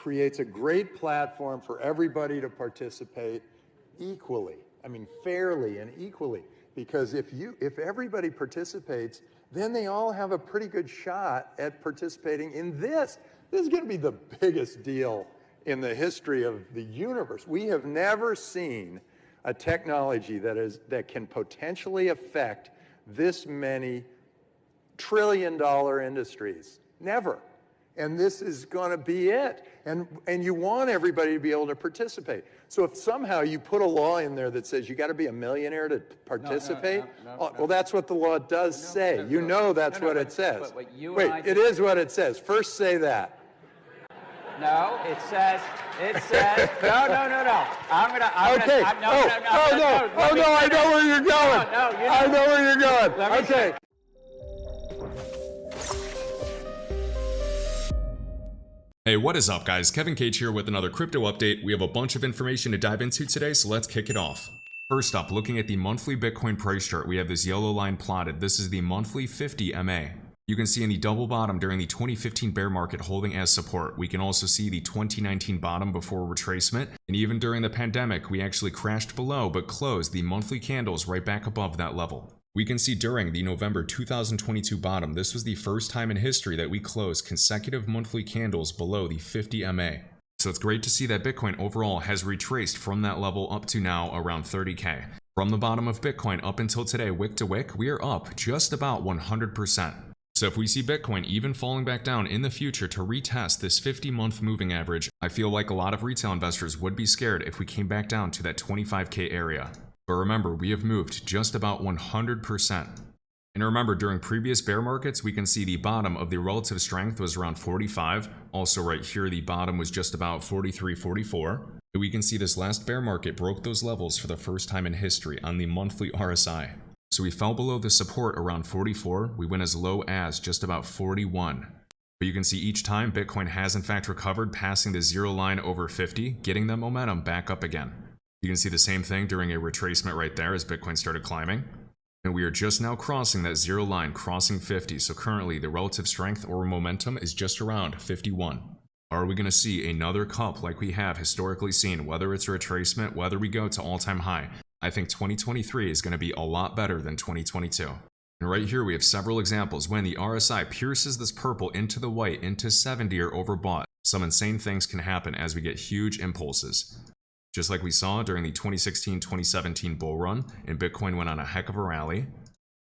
creates a great platform for everybody to participate equally. I mean, fairly and equally. Because if everybody participates, then they all have a pretty good shot at participating in this. This is going to be the biggest deal in the history of the universe. We have never seen a technology that can potentially affect this many trillion-dollar industries. Never. And this is going to be it. And you want everybody to be able to participate. So if somehow you put a law in there that says you got to be a millionaire to participate, well, that's what the law does say. You know that's what it says. Wait, it is what it says. First say that. No, it says, no. I know where you're going. I know where you're going. Okay. Hey, what is up guys? Kevin Cage here with another crypto update. We have a bunch of information to dive into today, so let's kick it off. First up, looking at the monthly Bitcoin price chart, we have this yellow line plotted. This is the monthly 50 MA. You can see in the double bottom during the 2015 bear market holding as support. We can also see the 2019 bottom before retracement. And even during the pandemic, we actually crashed below but closed the monthly candles right back above that level. We can see during the November 2022 bottom, this was the first time in history that we closed consecutive monthly candles below the 50 MA. So it's great to see that Bitcoin overall has retraced from that level up to now around 30K. From the bottom of Bitcoin up until today, wick to wick, we are up just about 100%. So if we see Bitcoin even falling back down in the future to retest this 50-month moving average, I feel like a lot of retail investors would be scared if we came back down to that 25K area. But remember, we have moved just about 100%. And remember, during previous bear markets, we can see the bottom of the relative strength was around 45. Also right here, the bottom was just about 43, 44. And we can see this last bear market broke those levels for the first time in history on the monthly RSI. So we fell below the support around 44. We went as low as just about 41. But you can see each time Bitcoin has in fact recovered, passing the zero line over 50, getting that momentum back up again. You can see the same thing during a retracement right there as Bitcoin started climbing. And we are just now crossing that zero line, crossing 50. So currently the relative strength or momentum is just around 51. Are we going to see another cup like we have historically seen, whether it's a retracement, whether we go to all-time high? I think 2023 is going to be a lot better than 2022. And right here we have several examples when the RSI pierces this purple into the white, into 70 or overbought. Some insane things can happen as we get huge impulses. Just like we saw during the 2016-2017 bull run, and Bitcoin went on a heck of a rally.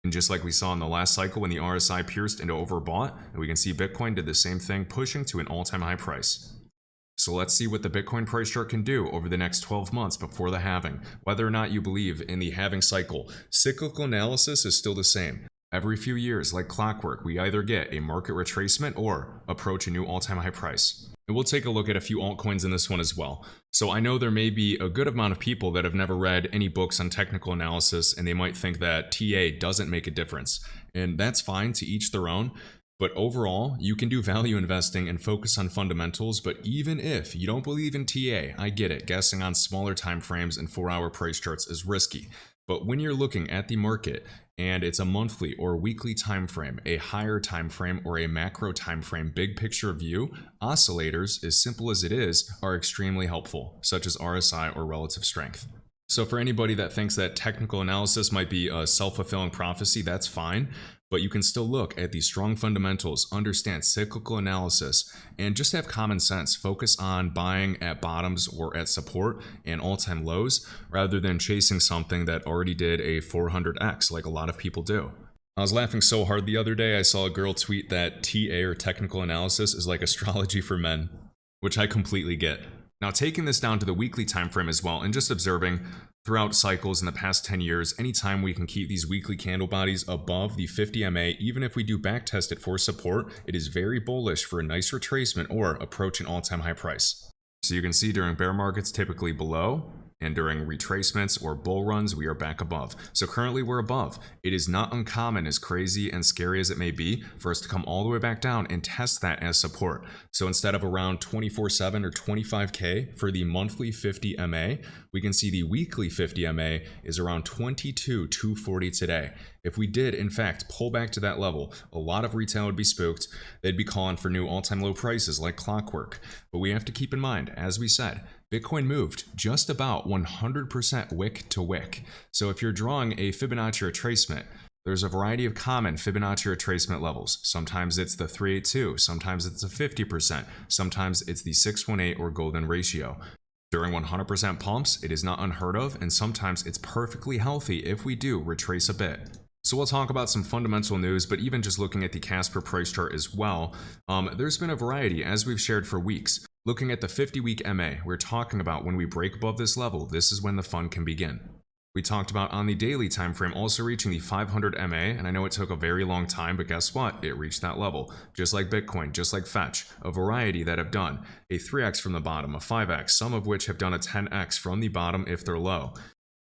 And just like we saw in the last cycle when the RSI pierced into overbought, and we can see Bitcoin did the same thing, pushing to an all-time high price. So let's see what the Bitcoin price chart can do over the next 12 months before the halving. Whether or not you believe in the halving cycle, cyclical analysis is still the same. Every few years, like clockwork, we either get a market retracement or approach a new all-time high price. And we'll take a look at a few altcoins in this one as well. So I know there may be a good amount of people that have never read any books on technical analysis, and they might think that TA doesn't make a difference. And that's fine, to each their own. But overall, you can do value investing and focus on fundamentals. But even if you don't believe in TA, I get it. Guessing on smaller time frames and 4-hour price charts is risky. But when you're looking at the market and it's a monthly or weekly time frame, a higher time frame or a macro time frame, big picture view, oscillators, as simple as it is, are extremely helpful, such as RSI or relative strength. So for anybody that thinks that technical analysis might be a self-fulfilling prophecy, that's fine. But you can still look at the strong fundamentals, understand cyclical analysis, and just have common sense. Focus on buying at bottoms or at support and all-time lows, rather than chasing something that already did a 400x like a lot of people do. I was laughing so hard the other day, I saw a girl tweet that TA or technical analysis is like astrology for men, which I completely get. Now taking this down to the weekly time frame as well, and just observing throughout cycles in the past 10 years, anytime we can keep these weekly candle bodies above the 50 MA, even if we do backtest it for support, it is very bullish for a nice retracement or approach an all-time high price. So you can see during bear markets typically below, And during retracements or bull runs, we are back above. So currently we're above. It is not uncommon, as crazy and scary as it may be, for us to come all the way back down and test that as support. So instead of around 24/7 or 25K for the monthly 50 MA, we can see the weekly 50 MA is around 22,240 today. If we did, in fact, pull back to that level, a lot of retail would be spooked. They'd be calling for new all-time low prices like clockwork. But we have to keep in mind, as we said, Bitcoin moved just about 100% wick to wick. So if you're drawing a Fibonacci retracement, there's a variety of common Fibonacci retracement levels. Sometimes it's the 382, sometimes it's a 50%, sometimes it's the 618 or golden ratio. During 100% pumps, it is not unheard of, and sometimes it's perfectly healthy if we do retrace a bit. So we'll talk about some fundamental news, but even just looking at the Casper price chart as well, there's been a variety, as we've shared for weeks. Looking at the 50-week MA, we're talking about when we break above this level, this is when the fun can begin. We talked about on the daily time frame also reaching the 500 MA, and I know it took a very long time, but guess what? It reached that level. Just like Bitcoin, just like Fetch, a variety that have done a 3x from the bottom, a 5x, some of which have done a 10x from the bottom if they're low.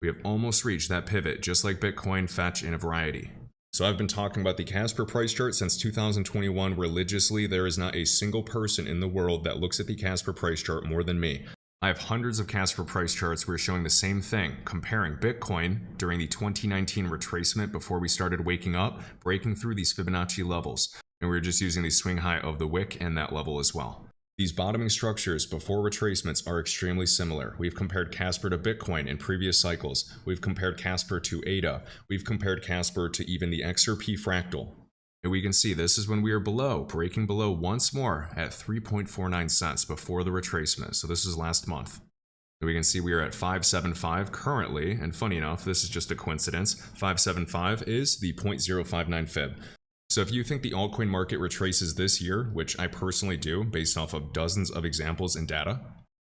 We have almost reached that pivot, just like Bitcoin, Fetch, and a variety. So I've been talking about the Casper price chart since 2021 religiously. There is not a single person in the world that looks at the Casper price chart more than me. I have hundreds of Casper price charts where we're showing the same thing, comparing Bitcoin during the 2019 retracement before we started waking up, breaking through these Fibonacci levels. And we're just using the swing high of the wick and that level as well. These bottoming structures before retracements are extremely similar. We've compared Casper to Bitcoin in previous cycles. We've compared Casper to ADA. We've compared Casper to even the XRP fractal. And we can see this is when we are below, breaking below once more at 3.49 cents before the retracement. So this is last month. And we can see we are at 575 currently, and funny enough, this is just a coincidence. 575 is the 0.059 fib. So if you think the altcoin market retraces this year, which I personally do based off of dozens of examples and data,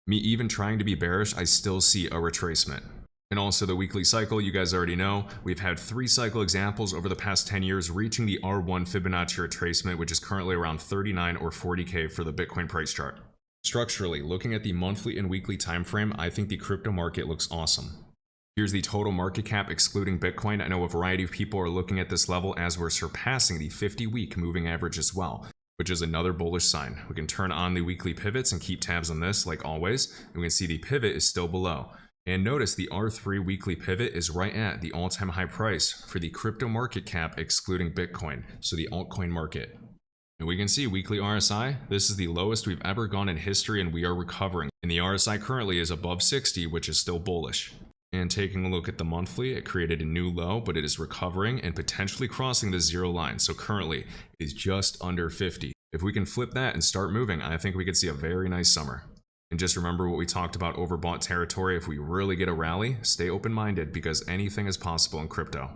me even trying to be bearish, I still see a retracement. And also the weekly cycle, you guys already know, we've had 3 cycle examples over the past 10 years reaching the R1 Fibonacci retracement, which is currently around 39 or 40K for the Bitcoin price chart. Structurally, looking at the monthly and weekly time frame, I think the crypto market looks awesome. Here's the total market cap excluding Bitcoin. I know a variety of people are looking at this level as we're surpassing the 50-week moving average as well, which is another bullish sign. We can turn on the weekly pivots and keep tabs on this like always, and we can see the pivot is still below. And notice the R3 weekly pivot is right at the all-time high price for the crypto market cap excluding Bitcoin, so the altcoin market. And we can see weekly RSI, this is the lowest we've ever gone in history and we are recovering. And the RSI currently is above 60, which is still bullish. And taking a look at the monthly, it created a new low, but it is recovering and potentially crossing the 0 line. So currently it is just under 50. If we can flip that and start moving, I think we could see a very nice summer. And just remember what we talked about overbought territory. If we really get a rally, stay open-minded because anything is possible in crypto.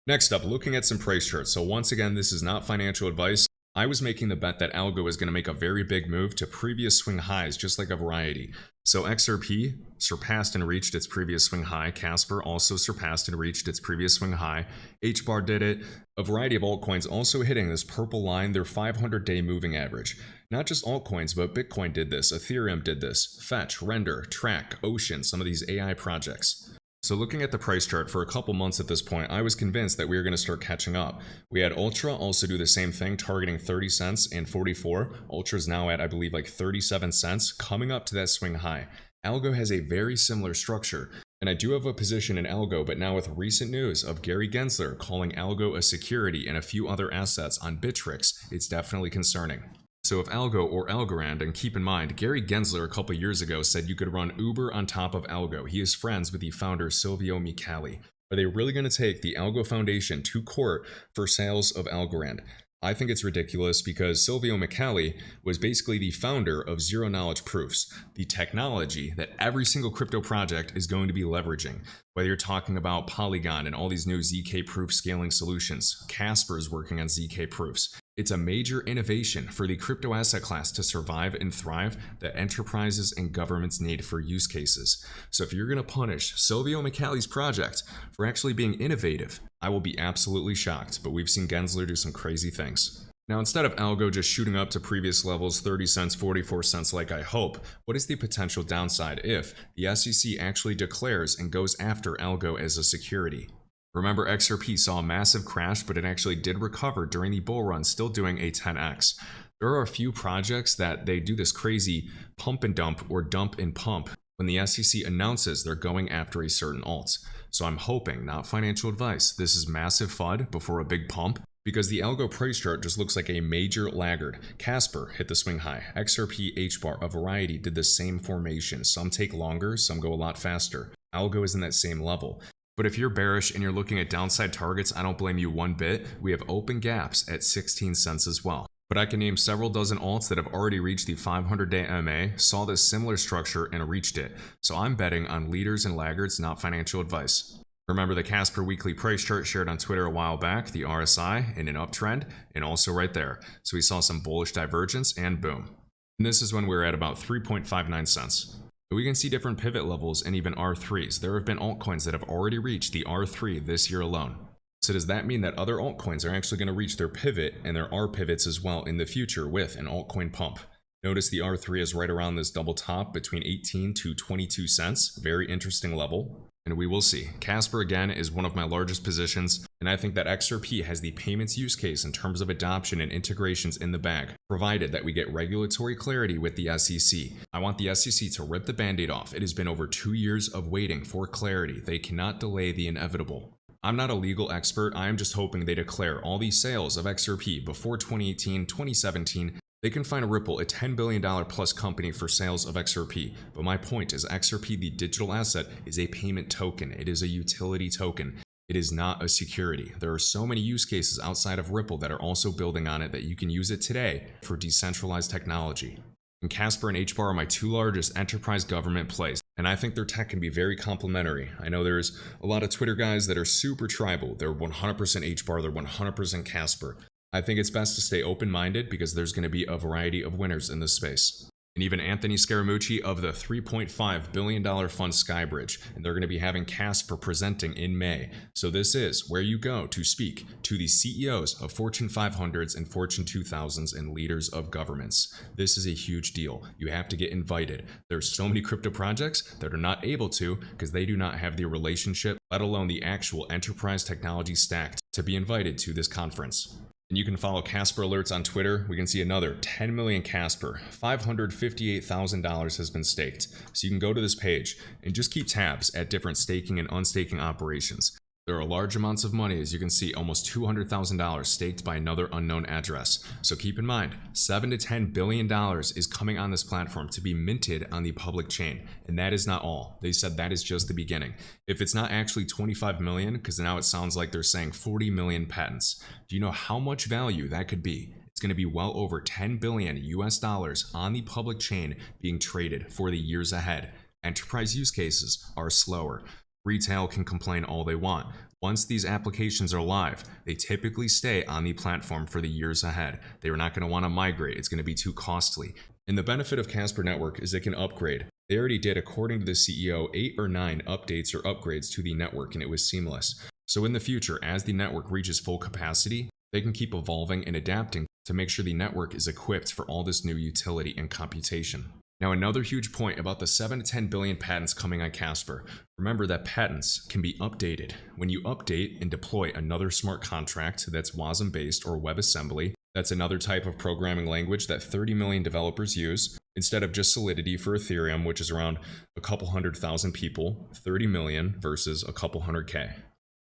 Next up, looking at some price charts. So once again, this is not financial advice. I was making the bet that ALGO is going to make a very big move to previous swing highs, just like a variety. So XRP surpassed and reached its previous swing high. Casper also surpassed and reached its previous swing high. HBAR did it. A variety of altcoins also hitting this purple line, their 500-day moving average. Not just altcoins, but Bitcoin did this, Ethereum did this, Fetch, Render, Track, Ocean, some of these AI projects. So looking at the price chart for a couple months at this point, I was convinced that we were going to start catching up. We had Ultra also do the same thing, targeting 30 cents and 44. Ultra's now at, I believe, like 37 cents, coming up to that swing high. ALGO has a very similar structure. And I do have a position in ALGO, but now with recent news of Gary Gensler calling ALGO a security and a few other assets on Bittrex, it's definitely concerning. So if ALGO or Algorand, and keep in mind, Gary Gensler a couple years ago said you could run Uber on top of ALGO. He is friends with the founder Silvio Micali. Are they really going to take the ALGO Foundation to court for sales of Algorand? I think it's ridiculous because Silvio Micali was basically the founder of Zero Knowledge Proofs, the technology that every single crypto project is going to be leveraging. Whether you're talking about Polygon and all these new ZK proof scaling solutions, Casper is working on ZK proofs. It's a major innovation for the crypto asset class to survive and thrive that enterprises and governments need for use cases. So if you're going to punish Silvio Micali's project for actually being innovative, I will be absolutely shocked, but we've seen Gensler do some crazy things. Now, instead of ALGO just shooting up to previous levels, 30 cents, 44 cents like I hope, what is the potential downside if the SEC actually declares and goes after ALGO as a security? Remember, XRP saw a massive crash, but it actually did recover during the bull run, still doing a 10x. There are a few projects that they do this crazy pump and dump or dump and pump when the SEC announces they're going after a certain alt. So I'm hoping, not financial advice, this is massive FUD before a big pump, because the ALGO price chart just looks like a major laggard. Casper hit the swing high. XRP, HBAR, a variety did the same formation. Some take longer, some go a lot faster. ALGO is in that same level. But if you're bearish and you're looking at downside targets, I don't blame you one bit. We have open gaps at 16 cents as well. But I can name several dozen alts that have already reached the 500-day MA, saw this similar structure, and reached it. So I'm betting on leaders and laggards, not financial advice. Remember the Casper weekly price chart shared on Twitter a while back, the RSI in an uptrend, and also right there. So we saw some bullish divergence, and boom. And this is when we're at about 3.59 cents. We can see different pivot levels and even R3s. There have been altcoins that have already reached the R3 this year alone. So does that mean that other altcoins are actually going to reach their pivot, and there are pivots as well in the future with an altcoin pump? Notice the R3 is right around this double top between 18 to 22 cents. Very interesting level. And we will see. Casper again is one of my largest positions, and I think that XRP has the payments use case in terms of adoption and integrations in the bag, provided that we get regulatory clarity with the SEC. I want the SEC to rip the band-aid off. It has been over 2 years of waiting for clarity. They cannot delay the inevitable. I'm not a legal expert. I am just hoping they declare all these sales of XRP before 2018, 2017. They can find Ripple a $10 billion plus company for sales of XRP. But my point is XRP, the digital asset, is a payment token. It is a utility token. It is not a security. There are so many use cases outside of Ripple that are also building on it that you can use it today for decentralized technology. And Casper and HBAR are my two largest enterprise government plays, and I think their tech can be very complementary. I know there's a lot of Twitter guys that are super tribal. They're 100% HBAR, they're 100% Casper. I think it's best to stay open-minded because there's going to be a variety of winners in this space. And even Anthony Scaramucci of the $3.5 billion fund Skybridge, and they're going to be having Casper presenting in May. So this is where you go to speak to the CEOs of Fortune 500s and Fortune 2000s and leaders of governments. This is a huge deal. You have to get invited. There's so many crypto projects that are not able to because they do not have the relationship, let alone the actual enterprise technology stack to be invited to this conference. And you can follow Casper alerts on Twitter. We can see another 10 million Casper, $558,000 has been staked. So you can go to this page and just keep tabs at different staking and unstaking operations. There are large amounts of money, as you can see, almost $200,000 staked by another unknown address. So keep in mind, $7 to $10 billion is coming on this platform to be minted on the public chain. And that is not all. They said that is just the beginning. If it's not actually 25 million, because now it sounds like they're saying 40 million patents. Do you know how much value that could be? It's going to be well over 10 billion US dollars on the public chain being traded for the years ahead. Enterprise use cases are slower. Retail can complain all they want. Once these applications are live, they typically stay on the platform for the years ahead. They are not going to want to migrate. It's going to be too costly. And the benefit of Casper Network is it can upgrade. They already did, according to the CEO, 8 or 9 updates or upgrades to the network, and it was seamless. So in the future, as the network reaches full capacity, they can keep evolving and adapting to make sure the network is equipped for all this new utility and computation. Now, another huge point about the 7 to 10 billion patents coming on Casper. Remember that patents can be updated. When you update and deploy another smart contract that's WASM-based or WebAssembly, that's another type of programming language that 30 million developers use, instead of just Solidity for Ethereum, which is around a couple 100,000 people, 30 million versus a couple 100K.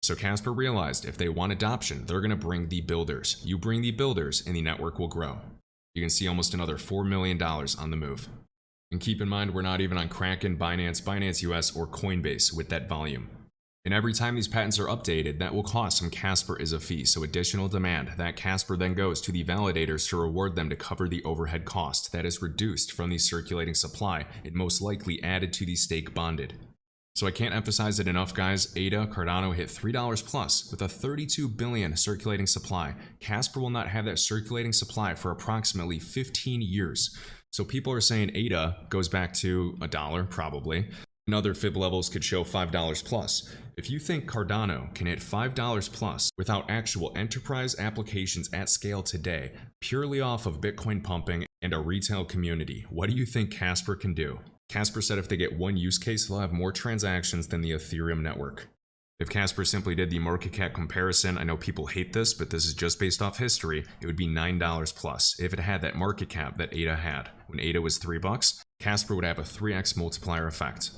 So Casper realized if they want adoption, they're going to bring the builders. You bring the builders and the network will grow. You can see almost another $4 million on the move. And keep in mind, we're not even on Kraken, Binance, Binance US, or Coinbase with that volume. And every time these patents are updated, that will cost some Casper as a fee, so additional demand. That Casper then goes to the validators to reward them to cover the overhead cost that is reduced from the circulating supply and most likely added to the stake bonded. So I can't emphasize it enough, guys. ADA, Cardano hit $3 plus with a 32 billion circulating supply. Casper will not have that circulating supply for approximately 15 years. So people are saying ADA goes back to $1 probably. and other fib levels could show $5 plus. If you think Cardano can hit $5 plus without actual enterprise applications at scale today, purely off of Bitcoin pumping and a retail community, what do you think Casper can do? Casper said if they get one use case, they'll have more transactions than the Ethereum network. If Casper simply did the market cap comparison, I know people hate this, but this is just based off history, it would be $9 plus. If it had that market cap that ADA had. When ADA was $3, Casper would have a 3x multiplier effect.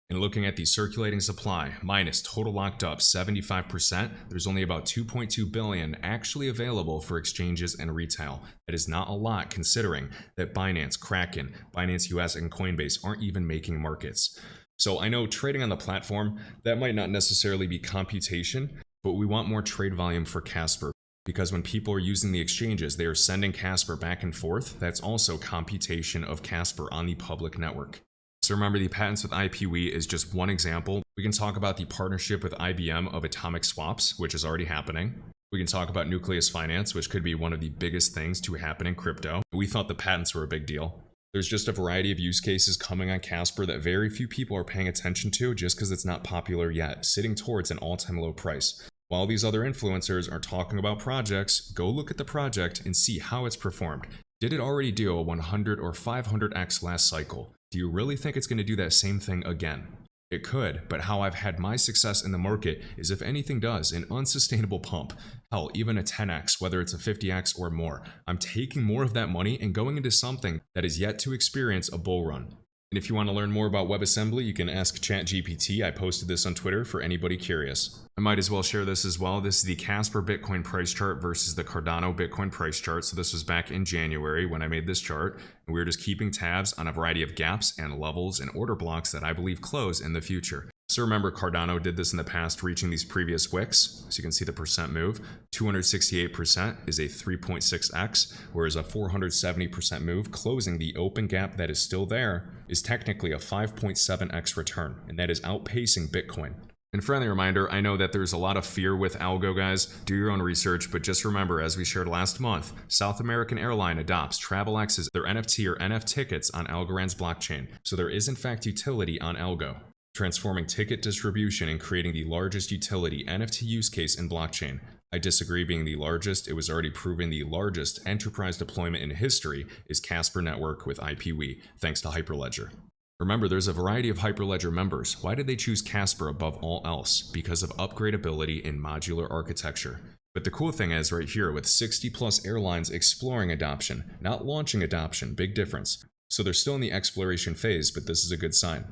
And looking at the circulating supply, minus total locked up 75%, there's only about 2.2 billion actually available for exchanges and retail. That is not a lot considering that Binance, Kraken, Binance US, and Coinbase aren't even making markets. So I know trading on the platform, that might not necessarily be computation, but we want more trade volume for Casper. Because when people are using the exchanges, they are sending Casper back and forth. That's also computation of Casper on the public network. So remember, the patents with IPW is just one example. We can talk about the partnership with IBM of atomic swaps, which is already happening. We can talk about nucleus finance, which could be one of the biggest things to happen in crypto. We thought the patents were a big deal. There's just a variety of use cases coming on Casper that very few people are paying attention to just because it's not popular yet, sitting towards an all-time low price. While these other influencers are talking about projects, go look at the project and see how it's performed. Did it already do a 100 or 500x last cycle? Do you really think it's going to do that same thing again? It could, but how I've had my success in the market is if anything does an unsustainable pump, hell, even a 10x, whether it's a 50x or more, I'm taking more of that money and going into something that is yet to experience a bull run. And if you want to learn more about WebAssembly, you can ask ChatGPT. I posted this on Twitter for anybody curious. I might as well share this as well. This is the Casper Bitcoin price chart versus the Cardano Bitcoin price chart. So this was back in January when I made this chart. And we were just keeping tabs on a variety of gaps and levels and order blocks that I believe close in the future. So remember, Cardano did this in the past, reaching these previous wicks. So you can see the percent move. 268% is a 3.6x, whereas a 470% move, closing the open gap that is still there, is technically a 5.7x return, and that is outpacing Bitcoin. And friendly reminder, I know that there's a lot of fear with ALGO, guys. Do your own research, but just remember, as we shared last month, South American Airline adopts TravelX's their NFT or NF tickets on Algorand's blockchain. So there is in fact utility on ALGO, transforming ticket distribution and creating the largest utility NFT use case in blockchain. I disagree being the largest. It was already proven the largest enterprise deployment in history is Casper Network with IPW, thanks to Hyperledger. Remember, there's a variety of Hyperledger members. Why did they choose Casper above all else? Because of upgradability in modular architecture. But the cool thing is right here with 60 plus airlines exploring adoption, not launching adoption, big difference. So they're still in the exploration phase, but this is a good sign.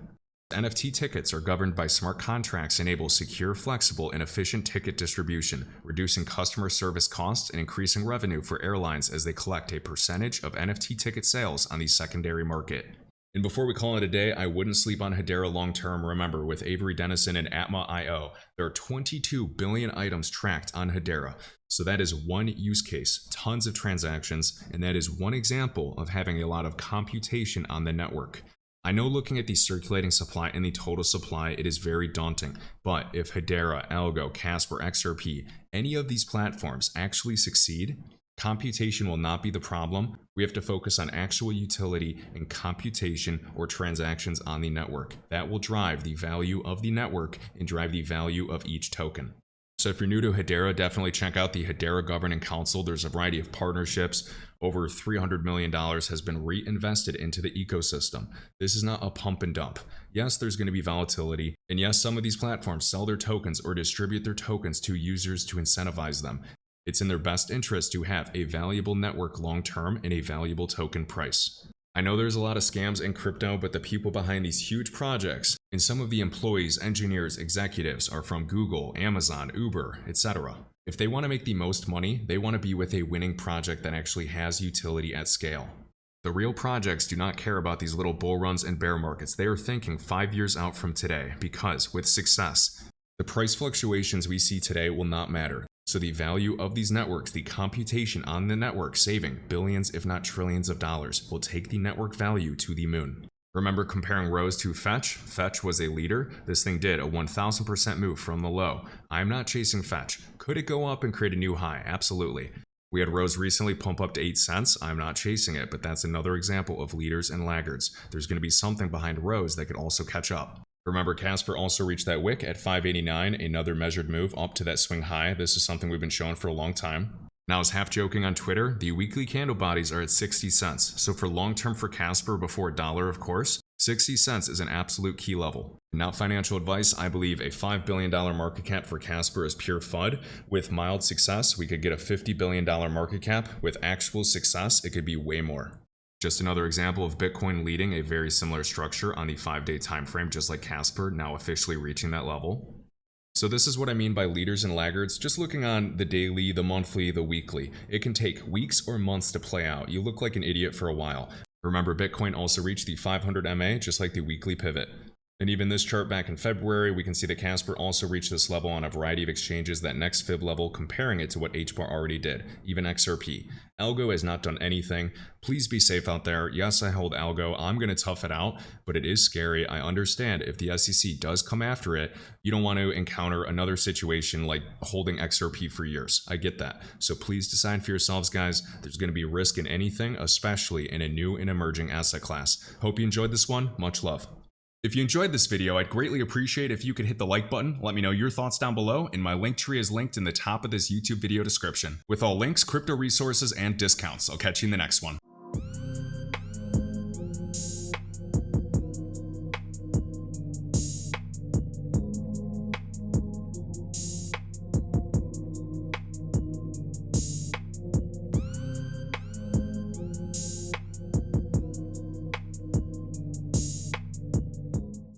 NFT tickets are governed by smart contracts, enable secure, flexible, and efficient ticket distribution, reducing customer service costs and increasing revenue for airlines as they collect a percentage of NFT ticket sales on the secondary market. And before we call it a day, I wouldn't sleep on Hedera long term. Remember, with Avery Dennison and Atma.io, there are 22 billion items tracked on Hedera. So that is one use case, tons of transactions, and that is one example of having a lot of computation on the network. I know looking at the circulating supply and the total supply, it is very daunting, but if Hedera, ALGO, Casper, XRP, any of these platforms actually succeed, computation will not be the problem. We have to focus on actual utility and computation or transactions on the network. That will drive the value of the network and drive the value of each token. So if you're new to Hedera, definitely check out the Hedera Governing Council. There's a variety of partnerships. Over $300 million has been reinvested into the ecosystem. This is not a pump and dump. Yes, there's going to be volatility. And yes, some of these platforms sell their tokens or distribute their tokens to users to incentivize them. It's in their best interest to have a valuable network long-term and a valuable token price. I know there's a lot of scams in crypto, but the people behind these huge projects and some of the employees, engineers, executives are from Google, Amazon, Uber, etc. If they want to make the most money, they want to be with a winning project that actually has utility at scale. The real projects do not care about these little bull runs and bear markets. They are thinking 5 years out from today because with success, the price fluctuations we see today will not matter. So the value of these networks, the computation on the network saving billions if not trillions of dollars will take the network value to the moon. Remember comparing Rose to Fetch? Fetch was a leader. This thing did a 1000% move from the low. I'm not chasing Fetch. Could it go up and create a new high? Absolutely. We had Rose recently pump up to 8 cents. I'm not chasing it, but that's another example of leaders and laggards. There's going to be something behind Rose that could also catch up. Remember, Casper also reached that wick at 589, another measured move up to that swing high. This is something we've been showing for a long time. Now, I was half joking on Twitter, the weekly candle bodies are at 60 cents. So for long term for Casper, before $1, of course, 60 cents is an absolute key level. Not financial advice, I believe a $5 billion market cap for Casper is pure FUD. With mild success, we could get a $50 billion market cap. With actual success, it could be way more. Just another example of Bitcoin leading a very similar structure on the 5-day time frame, just like Casper, now officially reaching that level. So this is what I mean by leaders and laggards, just looking on the daily, the monthly, the weekly. It can take weeks or months to play out. You look like an idiot for a while. Remember, Bitcoin also reached the 500 MA, just like the weekly pivot. And even this chart back in February, we can see that Casper also reached this level on a variety of exchanges, that next fib level, comparing it to what HBAR already did, even XRP. ALGO has not done anything. Please be safe out there. Yes, I hold ALGO. I'm going to tough it out, but it is scary. I understand if the SEC does come after it, you don't want to encounter another situation like holding XRP for years. I get that. So please decide for yourselves, guys. There's going to be risk in anything, especially in a new and emerging asset class. Hope you enjoyed this one. Much love. If you enjoyed this video, I'd greatly appreciate if you could hit the like button, let me know your thoughts down below, and my link tree is linked in the top of this YouTube video description, with all links, crypto resources, and discounts. I'll catch you in the next one.